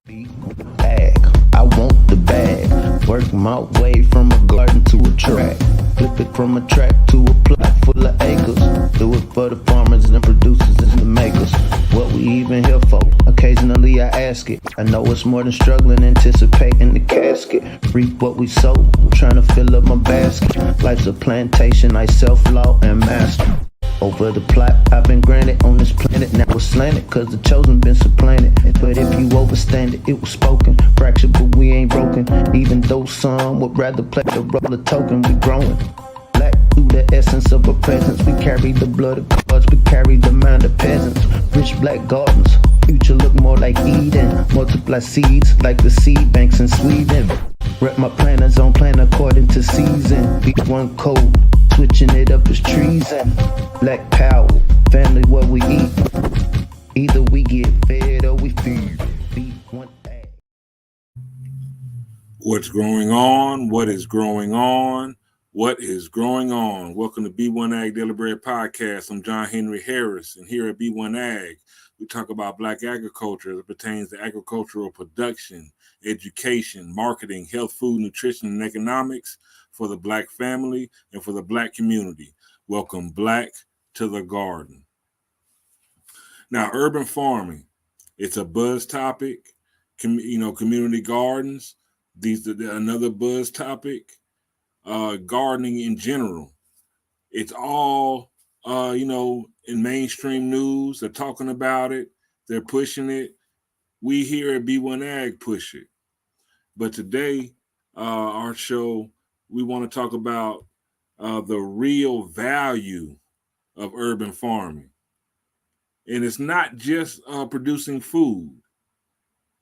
B1AG, I want the bag. Work my way from a garden to a track. Flip it from a track to a plot full of acres. Do it for the farmers and the producers and the makers. What we even here for? Occasionally I ask it. I know it's more than struggling, anticipating the casket. Reap what we sow, I'm trying to fill up my basket. Life's a plantation, I self-law and master. Over the plot I've been granted on this planet. Now it's slanted, cause the chosen been supplanted. But if you overstand it, it was spoken. Fractured, but we ain't broken. Even though some would rather play the role of token, we growing. Black through the essence of our presence. We carry the blood of gods, we carry the mind of peasants. Rich black gardens, future look more like Eden. Multiply seeds like the seed banks in Sweden. Rep my planners on plan according to season. B1 code, switching it up is treason. Black power, family what we eat. Either we get fed or we feed. B1AG. What's growing on? What is growing on? What is growing on? Welcome to B1AG Daily Bread Podcast. I'm John Henry Harris, and here at B1AG, we talk about Black agriculture as it pertains to agricultural production, education, marketing, health, food, nutrition, and economics for the Black family and for the Black community. Welcome Black to the garden. Now, urban farming, it's a buzz topic. Community gardens, these are another buzz topic. Gardening in general, it's all in mainstream news. They're talking about it. They're pushing it. We here at B1AG push it. But today, our show, we want to talk about the real value of urban farming. And it's not just producing food.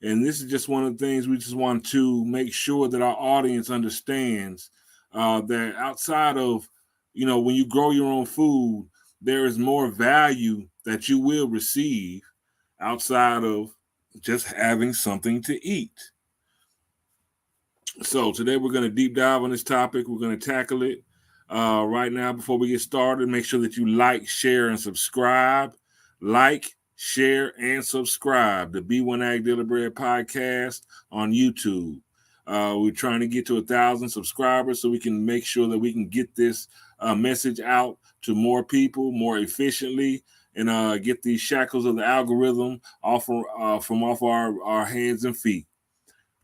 And this is just one of the things we just want to make sure that our audience understands that outside of, when you grow your own food, there is more value that you will receive outside of just having something to eat. So today we're going to deep dive on this topic. We're going to tackle it right now. Before we get started, make sure that you like, share, and subscribe. Like, share, and subscribe to B1AG Daily Bread Podcast on YouTube. We're trying to get to 1,000 subscribers so we can make sure that we can get this message out to more people more efficiently and get these shackles of the algorithm off our hands and feet.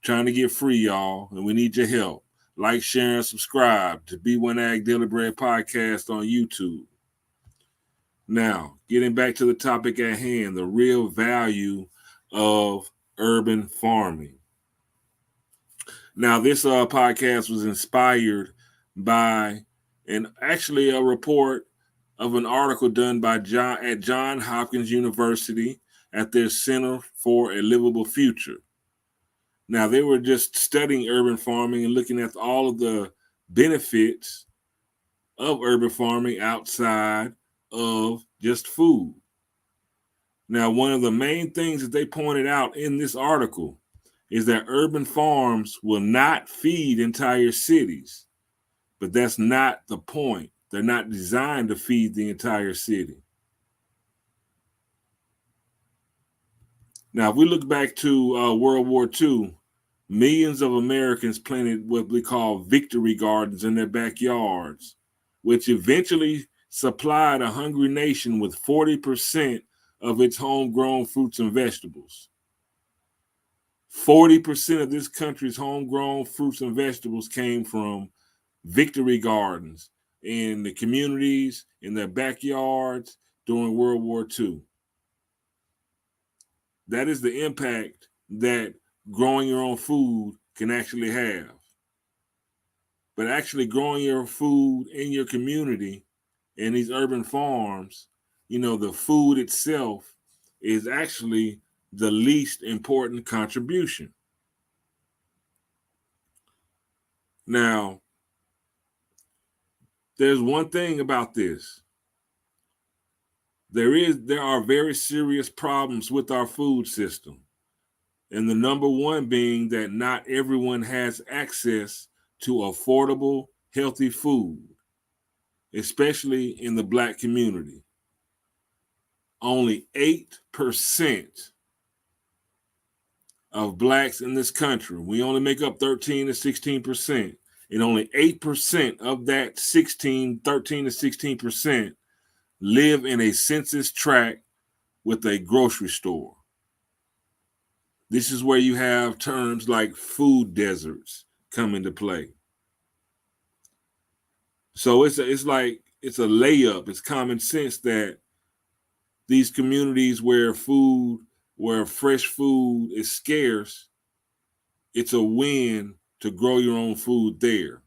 Trying to get free, y'all, and we need your help. Like, share, and subscribe to B1AG Daily Bread Podcast on YouTube. Now, getting back to the topic at hand, the real value of urban farming. Now, this podcast was inspired by a report of an article done by Johns Hopkins University at their Center for a Livable Future. Now, they were just studying urban farming and looking at all of the benefits of urban farming outside of just food. Now, one of the main things that they pointed out in this article is that urban farms will not feed entire cities, but that's not the point. They're not designed to feed the entire city. Now, if we look back to World War II, millions of Americans planted what we call victory gardens in their backyards, which eventually supplied a hungry nation with 40% of its homegrown fruits and vegetables. 40% of this country's homegrown fruits and vegetables came from victory gardens in the communities, in their backyards during World War II. That is the impact that growing your own food can actually have. But actually growing your food in your community in these urban farms, the food itself is actually the least important contribution. Now, there's one thing about this. There are very serious problems with our food system. And the number one being that not everyone has access to affordable, healthy food, especially in the Black community. Only 8% of blacks in this country. We only make up 13 to 16%. And only 8% of that 13 to 16% live in a census tract with a grocery store. This is where you have terms like food deserts come into play. So it's a layup. It's common sense that these communities where fresh food is scarce, it's a win to grow your own food there.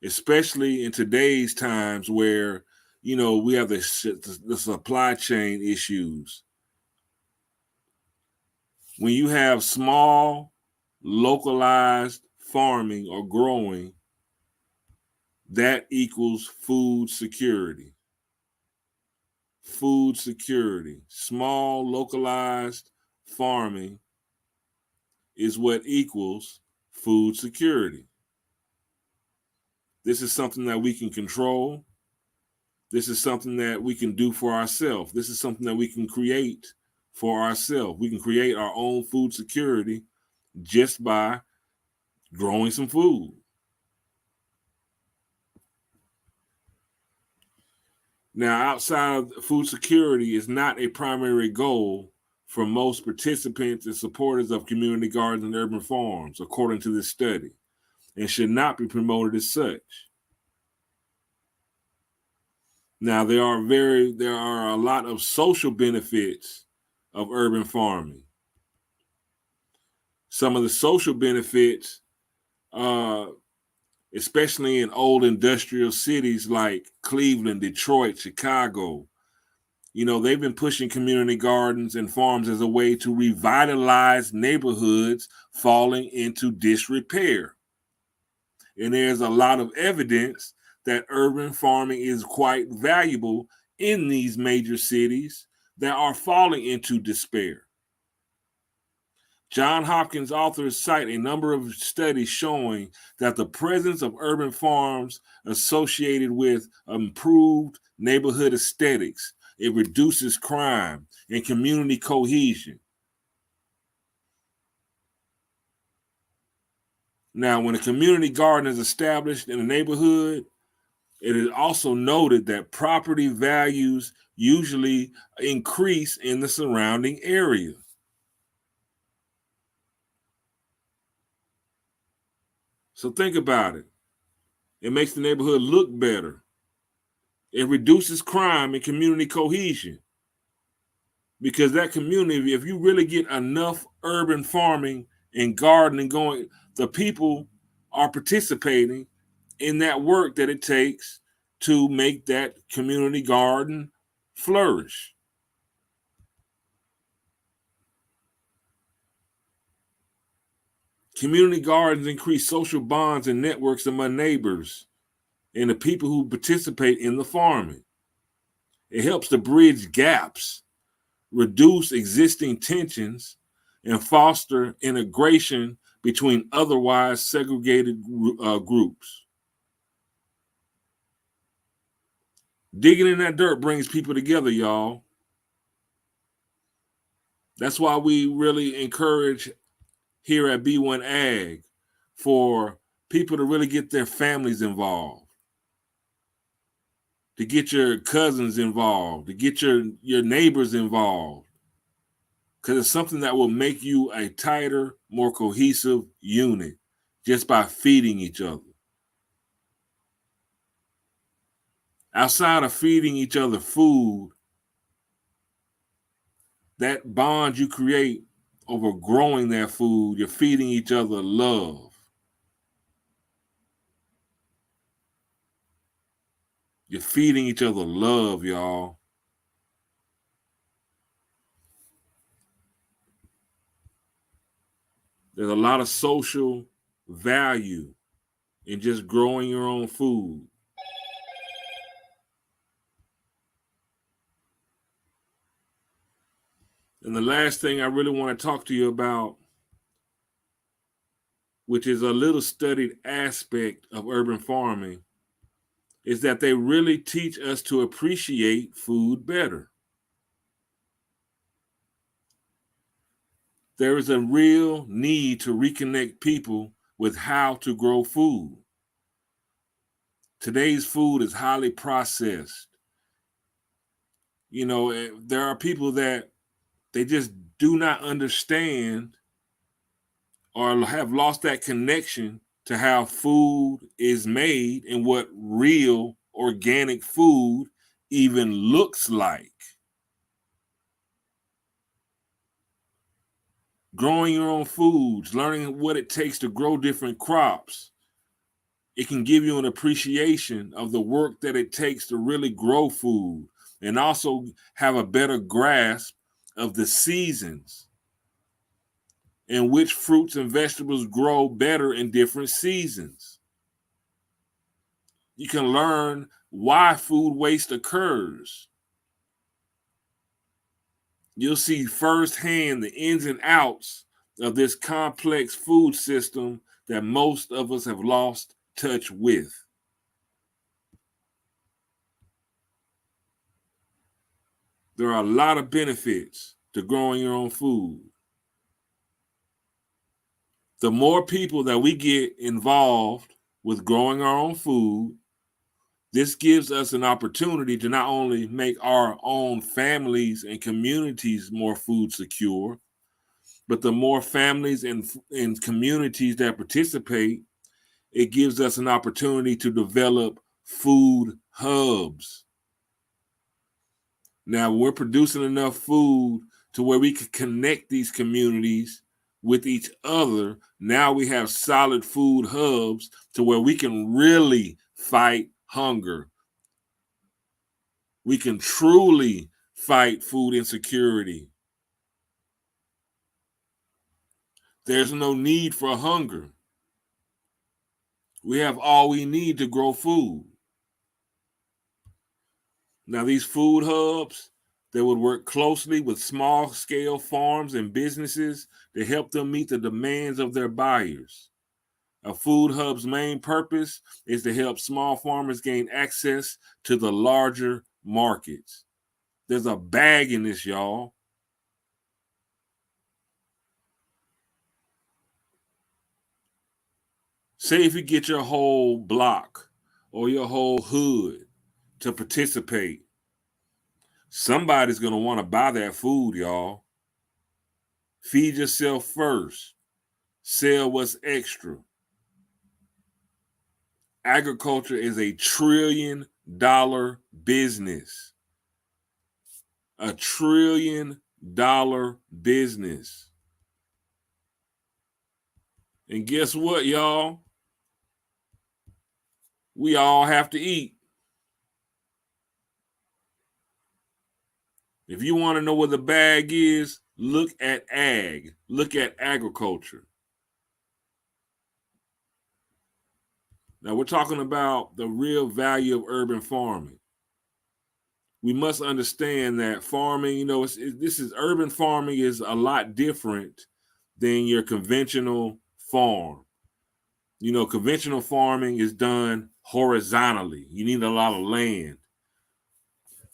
Especially in today's times where, we have the supply chain issues. When you have small, localized farming or growing, that equals food security. Food security. Small, localized farming is what equals food security. This is something that we can control. This is something that we can do for ourselves. This is something that we can create for ourselves. We can create our own food security just by growing some food. Now, outside of food security is not a primary goal for most participants and supporters of community gardens and urban farms, according to this study, and should not be promoted as such. Now, there are a lot of social benefits of urban farming. Some of the social benefits, especially in old industrial cities like Cleveland, Detroit, Chicago, they've been pushing community gardens and farms as a way to revitalize neighborhoods falling into disrepair. And there's a lot of evidence that urban farming is quite valuable in these major cities that are falling into despair. Johns Hopkins authors cite a number of studies showing that the presence of urban farms associated with improved neighborhood aesthetics, it reduces crime and community cohesion. Now, when a community garden is established in a neighborhood, it is also noted that property values usually increase in the surrounding area. So think about it. It makes the neighborhood look better. It reduces crime and community cohesion. Because that community, if you really get enough urban farming and gardening going, the people are participating in that work that it takes to make that community garden flourish. Community gardens increase social bonds and networks among neighbors and the people who participate in the farming. It helps to bridge gaps, reduce existing tensions, and foster integration between otherwise segregated groups. Digging in that dirt brings people together, y'all. That's why we really encourage here at B1AG for people to really get their families involved, to get your cousins involved, to get your neighbors involved, because it's something that will make you a tighter, more cohesive unit just by feeding each other. Outside of feeding each other food, that bond you create over growing that food, you're feeding each other love. You're feeding each other love, y'all. There's a lot of social value in just growing your own food. And the last thing I really want to talk to you about, which is a little studied aspect of urban farming, is that they really teach us to appreciate food better. There is a real need to reconnect people with how to grow food. Today's food is highly processed. There are people that they just do not understand or have lost that connection to how food is made and what real organic food even looks like. Growing your own foods, learning what it takes to grow different crops, it can give you an appreciation of the work that it takes to really grow food and also have a better grasp of the seasons and which fruits and vegetables grow better in different seasons. You can learn why food waste occurs. You'll see firsthand the ins and outs of this complex food system that most of us have lost touch with. There are a lot of benefits to growing your own food. The more people that we get involved with growing our own food, this gives us an opportunity to not only make our own families and communities more food secure, but the more families and communities that participate, it gives us an opportunity to develop food hubs. Now, we're producing enough food to where we can connect these communities with each other. Now we have solid food hubs to where we can really fight hunger. We can truly fight food insecurity. There's no need for hunger. We have all we need to grow food. Now, these food hubs, they would work closely with small-scale farms and businesses to help them meet the demands of their buyers. A food hub's main purpose is to help small farmers gain access to the larger markets. There's a bag in this, y'all. Say if you get your whole block or your whole hood to participate, somebody's going to want to buy that food, y'all. Feed yourself first. Sell what's extra. Agriculture is a $1 trillion business. A $1 trillion business. And guess what, y'all? We all have to eat. If you want to know what the bag is, look at ag. Look at agriculture. Now, we're talking about the real value of urban farming. We must understand that farming, urban farming is a lot different than your conventional farm. Conventional farming is done horizontally. You need a lot of land.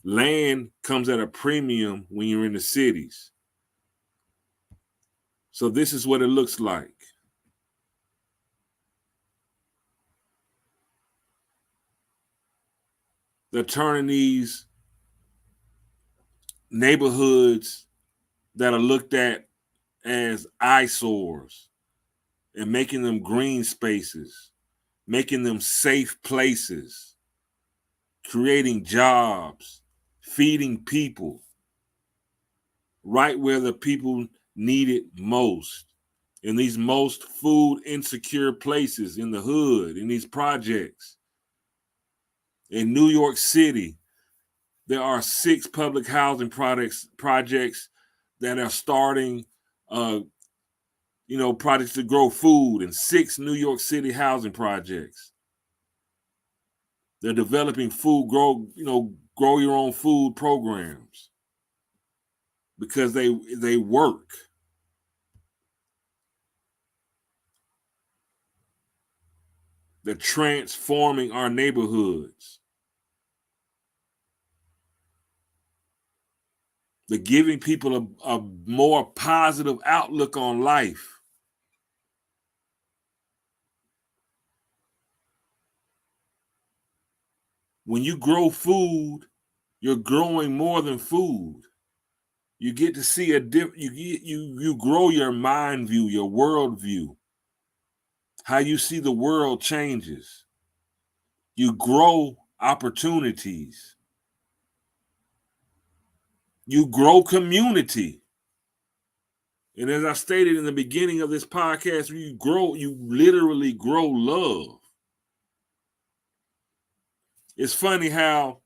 Land comes at a premium when you're in the cities. So this is what it looks like. They're turning these neighborhoods that are looked at as eyesores and making them green spaces, making them safe places, creating jobs, feeding people right where the people need it most. In these most food insecure places, in the hood, in these projects. In New York City, there are 6 public housing projects that are starting, projects to grow food, in 6 New York City housing projects. They're developing grow your own food programs because they work. They're transforming our neighborhoods. the giving people a more positive outlook on life. When you grow food, you're growing more than food. You get to see you grow your mind view, your world view. How you see the world changes. You grow opportunities. You grow community. And as I stated in the beginning of this podcast, you literally grow love. It's funny how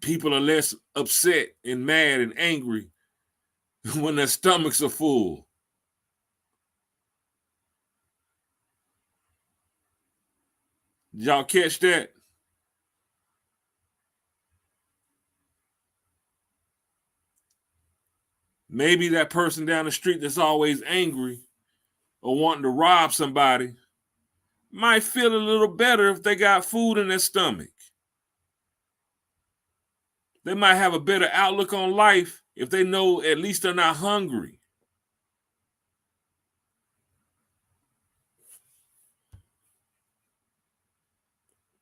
people are less upset and mad and angry when their stomachs are full. Did y'all catch that? Maybe that person down the street that's always angry or wanting to rob somebody might feel a little better if they got food in their stomach. They might have a better outlook on life if they know at least they're not hungry.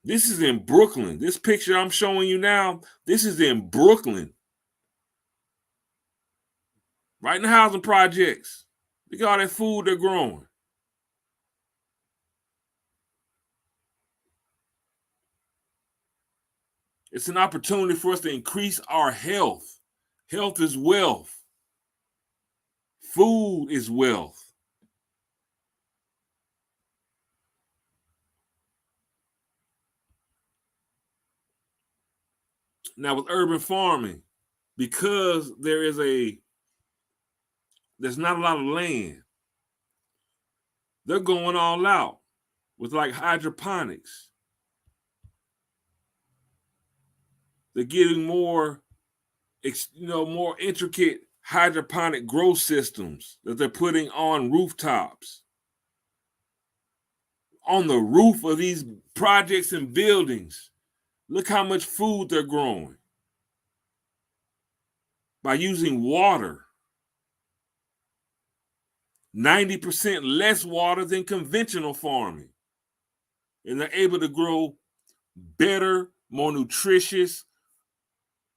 This is in Brooklyn. This picture I'm showing you now, this is in Brooklyn. Right in the housing projects. Look at all that food they're growing. It's an opportunity for us to increase our health. Health is wealth. Food is wealth. Now with urban farming, because there's not a lot of land, they're going all out with like hydroponics. They're getting more intricate hydroponic grow systems that they're putting on rooftops. On the roof of these projects and buildings, look how much food they're growing by using water. 90% less water than conventional farming. And they're able to grow better, more nutritious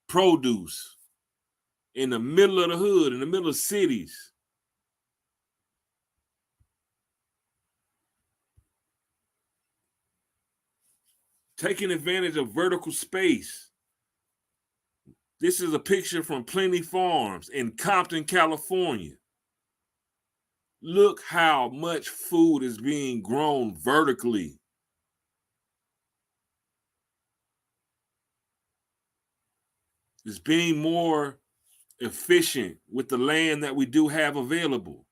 produce in the middle of the hood, in the middle of cities. Taking advantage of vertical space. This is a picture from Plenty Farms in Compton, California. Look how much food is being grown vertically. It's being more efficient with the land that we do have available.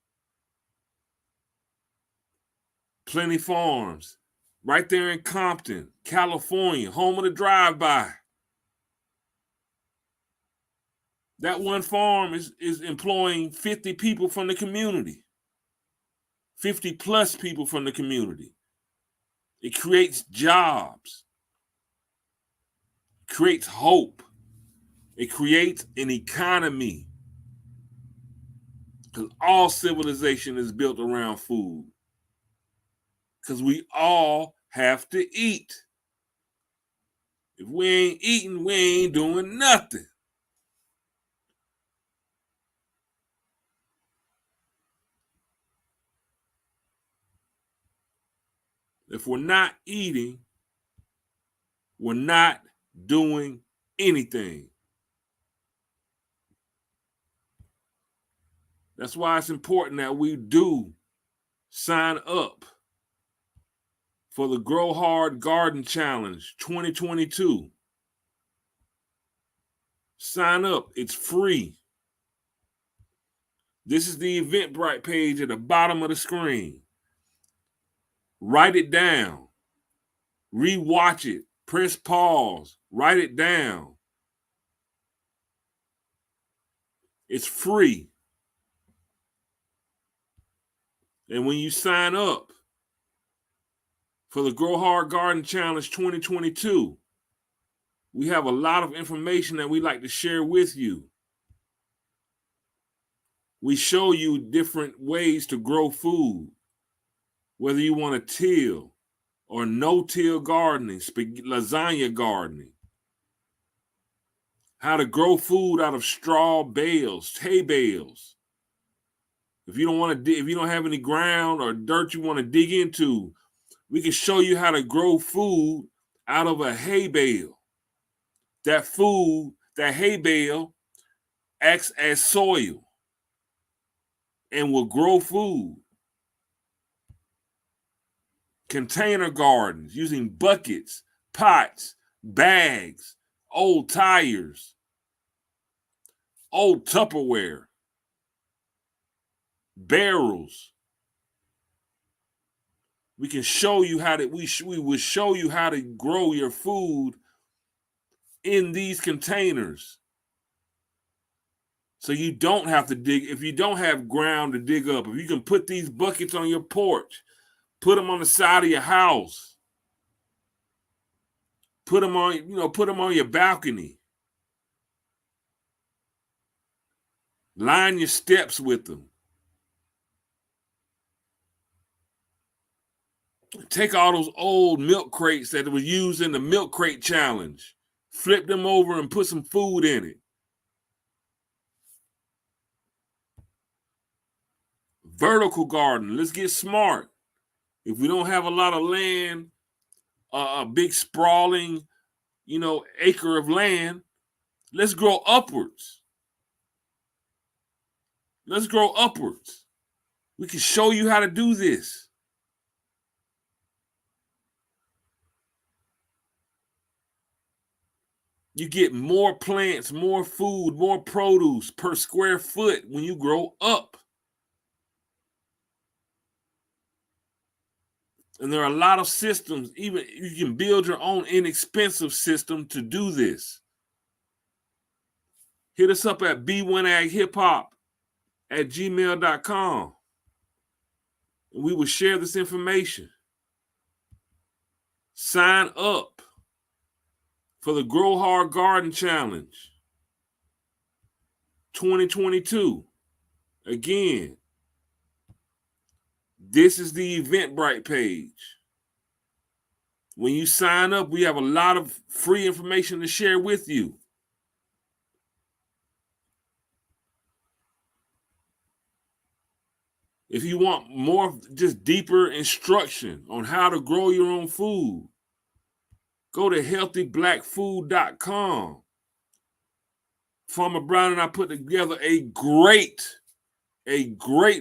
Plenty Farms, right there in Compton, California, home of the drive-by. That one farm is employing 50 people from the community. 50 plus people from the community. It creates jobs. It creates hope. It creates an economy. Because all civilization is built around food. Because we all have to eat. If we ain't eating, we ain't doing nothing. If we're not eating, we're not doing anything. That's why it's important that we do sign up for the Grow Hard Garden Challenge 2022. Sign up. It's free. This is the Eventbrite page at the bottom of the screen. Write it down. Rewatch it. Press pause. Write it down. It's free. And when you sign up for the Grow Hard Garden Challenge 2022, we have a lot of information that we like to share with you. We show you different ways to grow food, whether you want to till or no-till gardening, lasagna gardening, how to grow food out of straw bales, hay bales. If you don't want to, if you don't have any ground or dirt you want to dig into, we can show you how to grow food out of a hay bale. That hay bale acts as soil and will grow food. Container gardens using buckets, pots, bags, old tires, old Tupperware, barrels. We can show you how to, we will show you how to grow your food in these containers. So you don't have to dig. If you don't have ground to dig up, if you can put these buckets on your porch, put them on the side of your house, put them on your balcony, line your steps with them. Take all those old milk crates that were used in the milk crate challenge, flip them over and put some food in it. Vertical garden. Let's get smart. If we don't have a lot of land, a big sprawling, acre of land, let's grow upwards. Let's grow upwards. We can show you how to do this. You get more plants, more food, more produce per square foot when you grow up. And there are a lot of systems, even you can build your own inexpensive system to do this. Hit us up at B1AGhiphop@gmail.com. And we will share this information. Sign up for the Grow Hard Garden Challenge 2022. Again, this is the Eventbrite page. When you sign up, we have a lot of free information to share with you. If you want more, just deeper instruction on how to grow your own food, go to healthyblackfood.com. Farmer Brown and I put together a great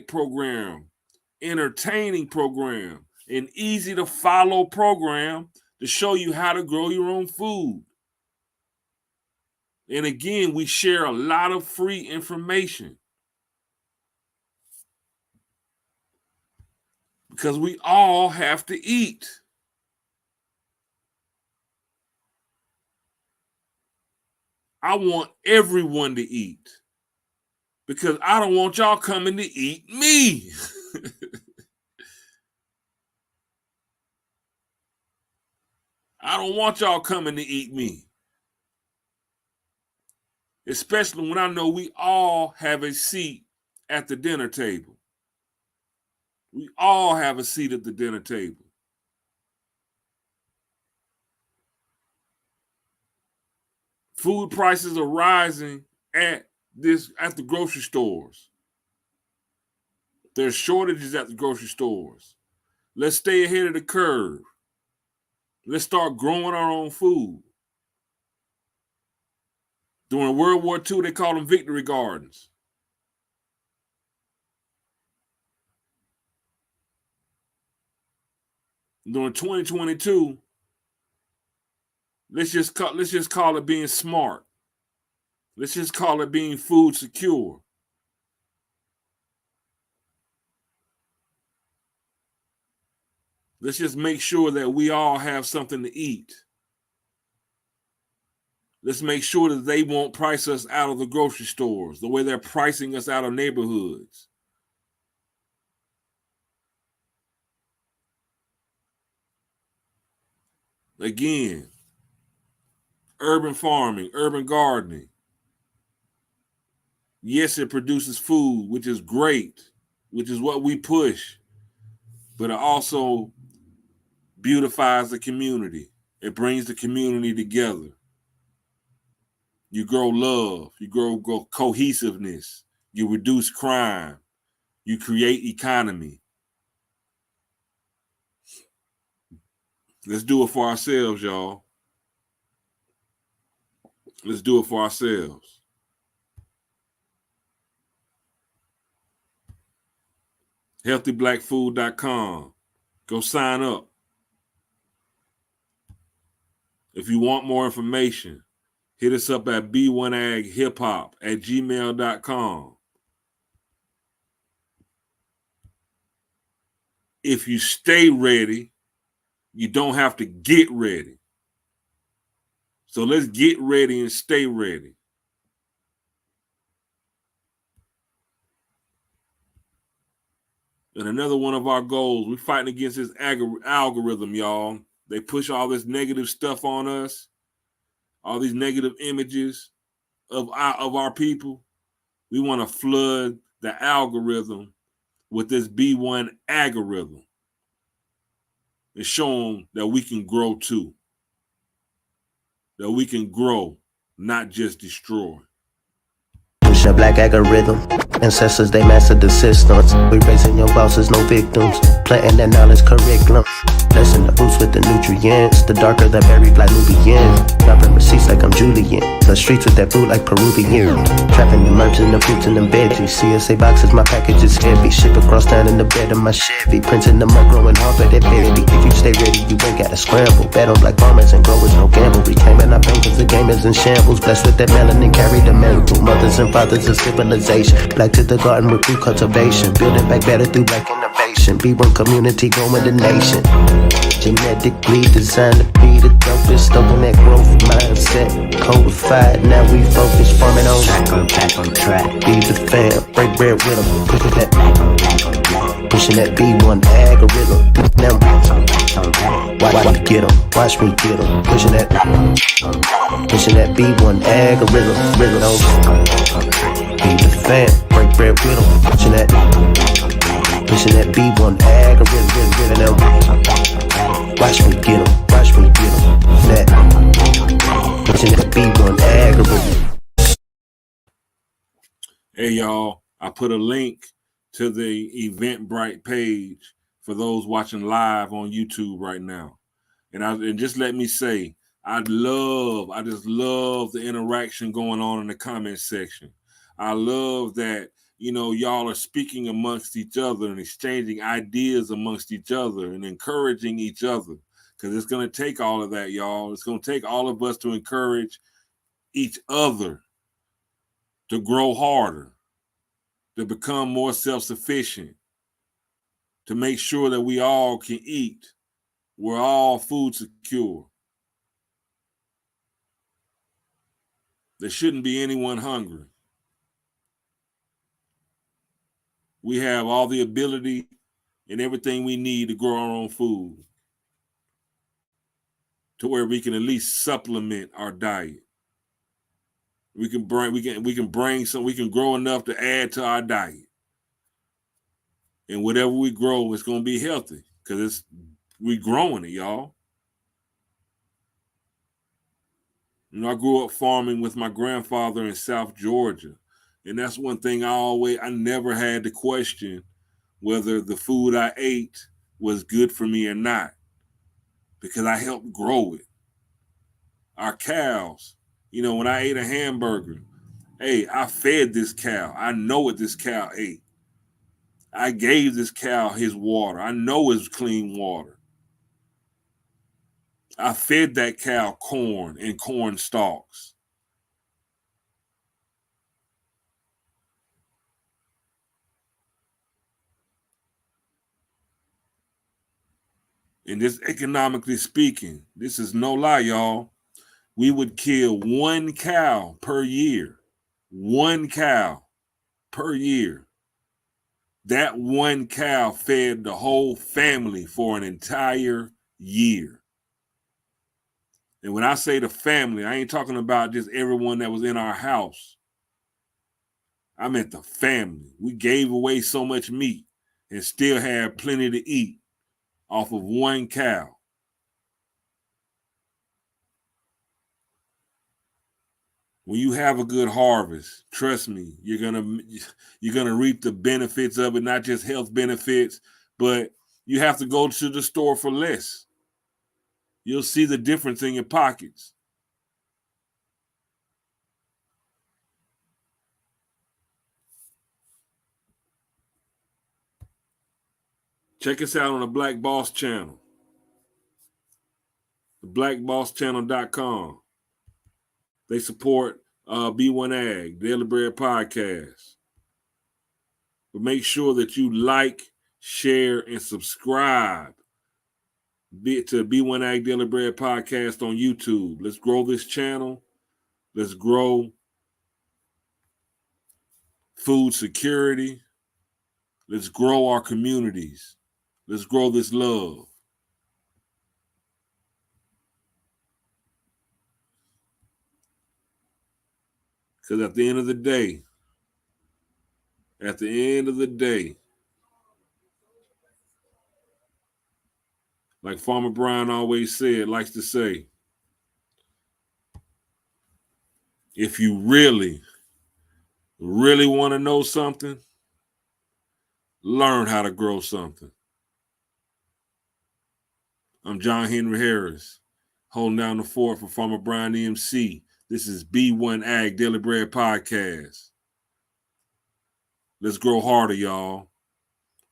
program, entertaining program, an easy to follow program to show you how to grow your own food. And again, we share a lot of free information because we all have to eat. I want everyone to eat because I don't want y'all coming to eat me. I don't want y'all coming to eat me. Especially when I know we all have a seat at the dinner table. We all have a seat at the dinner table. Food prices are rising at the grocery stores. There's shortages at the grocery stores. Let's stay ahead of the curve. Let's start growing our own food. During World War II, they called them victory gardens. During 2022, let's just call it being smart. Let's just call it being food secure. Let's just make sure that we all have something to eat. Let's make sure that they won't price us out of the grocery stores the way they're pricing us out of neighborhoods. Again, urban farming, urban gardening. Yes, it produces food, which is great, which is what we push, but it also beautifies the community. It brings the community together. You grow love, you grow cohesiveness, you reduce crime, you create economy. Let's do it for ourselves, y'all. Let's do it for ourselves. HealthyBlackFood.com. Go sign up. If you want more information, hit us up at B1AGHipHop@gmail.com. If you stay ready, you don't have to get ready. So let's get ready and stay ready. And another one of our goals, we're fighting against this algorithm, y'all. They push all this negative stuff on us, all these negative images of our people. We want to flood the algorithm with this B1 algorithm and show them that we can grow too. That we can grow, not just destroy. Push a black algorithm. Ancestors, they mastered the systems. We raising your bosses, no victims. Planting that knowledge curriculum. Blessing the boots with the nutrients. The darker the berry like Nubian. Dropping receipts like I'm Julian. The streets with that food like Peruvian. Trapping the herbs and the fruits and the veggies. CSA boxes, my package is heavy. Ship across town in the bed of my Chevy. Printing them up, growing hard for that baby. If you stay ready, you ain't gotta scramble. Bet on black farmers and growers, no gamble. Reclaiming our pain cause the game is in shambles. Blessed with that melanin, carry the mantle. Mothers and fathers of civilization. Black to the garden with food cultivation. Building back better through black innovation. B1 community growing the nation. Genetically designed to be the dopest. Stoking that growth mindset. Codified, now we focus. Farming on track on track. Be the fam, break bread with them. Pushing that B1 algorithm. Now watch me get them. Watch me get them. Pushing that B1 algorithm. Be the fam, break bread with them. Pushing that B1 algorithm. Watch me get them. Watch me get them. Pushing that B1 algorithm. Hey, y'all, I put a link to the Eventbrite page for those watching live on YouTube right now. And just let me say, I just love the interaction going on in the comment section. I love that, y'all are speaking amongst each other and exchanging ideas amongst each other and encouraging each other. Because it's going to take all of that, y'all. It's going to take all of us to encourage each other to grow harder, to become more self-sufficient, to make sure that we all can eat. We're all food secure. There shouldn't be anyone hungry. We have all the ability and everything we need to grow our own food to where we can at least supplement our diet. We can grow enough to add to our diet. And whatever we grow, it's going to be healthy because we growing it, y'all. I grew up farming with my grandfather in South Georgia. And that's one thing I never had to question whether the food I ate was good for me or not, because I helped grow it. Our cows, when I ate a hamburger, hey, I fed this cow. I know what this cow ate. I gave this cow his water. I know it's clean water. I fed that cow corn and corn stalks. And this, economically speaking, this is no lie, y'all. We would kill one cow per year. One cow per year. That one cow fed the whole family for an entire year. And when I say the family, I ain't talking about just everyone that was in our house. I meant the family. We gave away so much meat and still had plenty to eat off of one cow. When you have a good harvest, trust me, you're gonna reap the benefits of it, not just health benefits, but you have to go to the store for less. You'll see the difference in your pockets. Check us out on the Black Boss channel, theblackbosschannel.com. They support B1AG, Daily Bread Podcast. But make sure that you like, share, and subscribe to B1AG Daily Bread Podcast on YouTube. Let's grow this channel. Let's grow food security. Let's grow our communities. Let's grow this love. Because at the end of the day, like Farmer Brian always likes to say, if you really, really want to know something, learn how to grow something. I'm John Henry Harris, holding down the fort for Farmer Brian EMC. This is B1AG Daily Bread Podcast. Let's grow harder, y'all.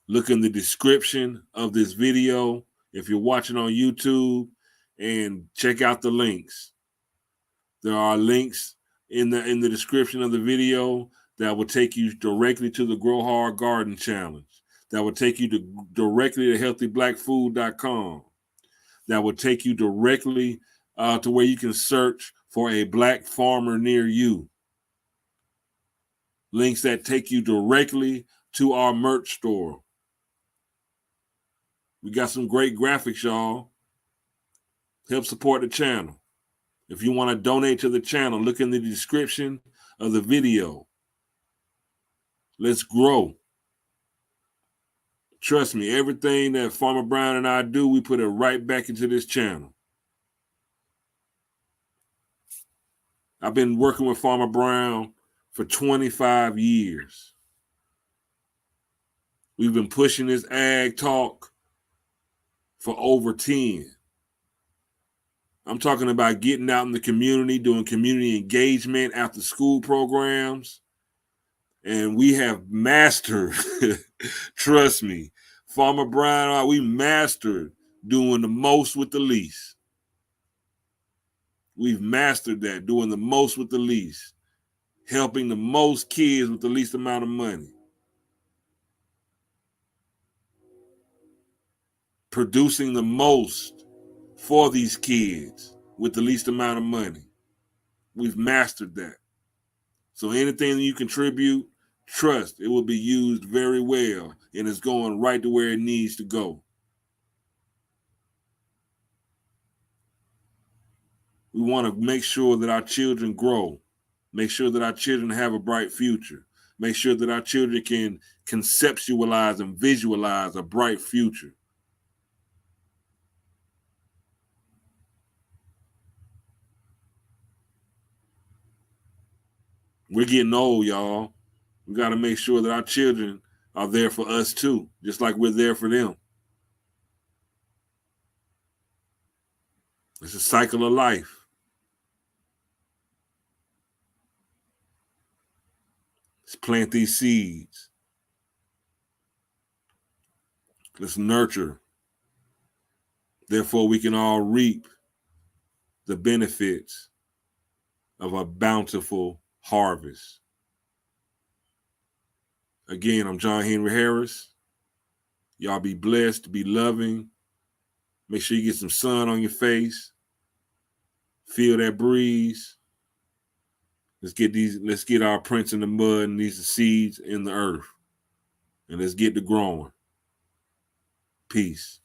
Look in the description of this video if you're watching on YouTube, and check out the links. There are links in the description of the video that will take you directly to the Grow Hard Garden Challenge. That will take you directly to healthyblackfood.com. That will take you directly to where you can search for a black farmer near you. Links that take you directly to our merch store. We got some great graphics, y'all. Help support the channel. If you want to donate to the channel, look in the description of the video. Let's grow. Trust me, everything that Farmer Brown and I do, we put it right back into this channel. I've been working with Farmer Brown for 25 years. We've been pushing this ag talk for over 10. I'm talking about getting out in the community, doing community engagement, after school programs. And we have mastered, trust me, Farmer Brian, we mastered doing the most with the least. We've mastered that, doing the most with the least, helping the most kids with the least amount of money, producing the most for these kids with the least amount of money. We've mastered that. So anything that you contribute, trust, it will be used very well, and it's going right to where it needs to go. We want to make sure that our children grow, make sure that our children have a bright future, make sure that our children can conceptualize and visualize a bright future. We're getting old, y'all. We got to make sure that our children are there for us too, just like we're there for them. It's a cycle of life. Let's plant these seeds. Let's nurture. Therefore, we can all reap the benefits of a bountiful harvest. Again, I'm John Henry Harris. Y'all be blessed, be loving. Make sure you get some sun on your face. Feel that breeze. Let's get our prints in the mud and these seeds in the earth. And let's get to growing. Peace.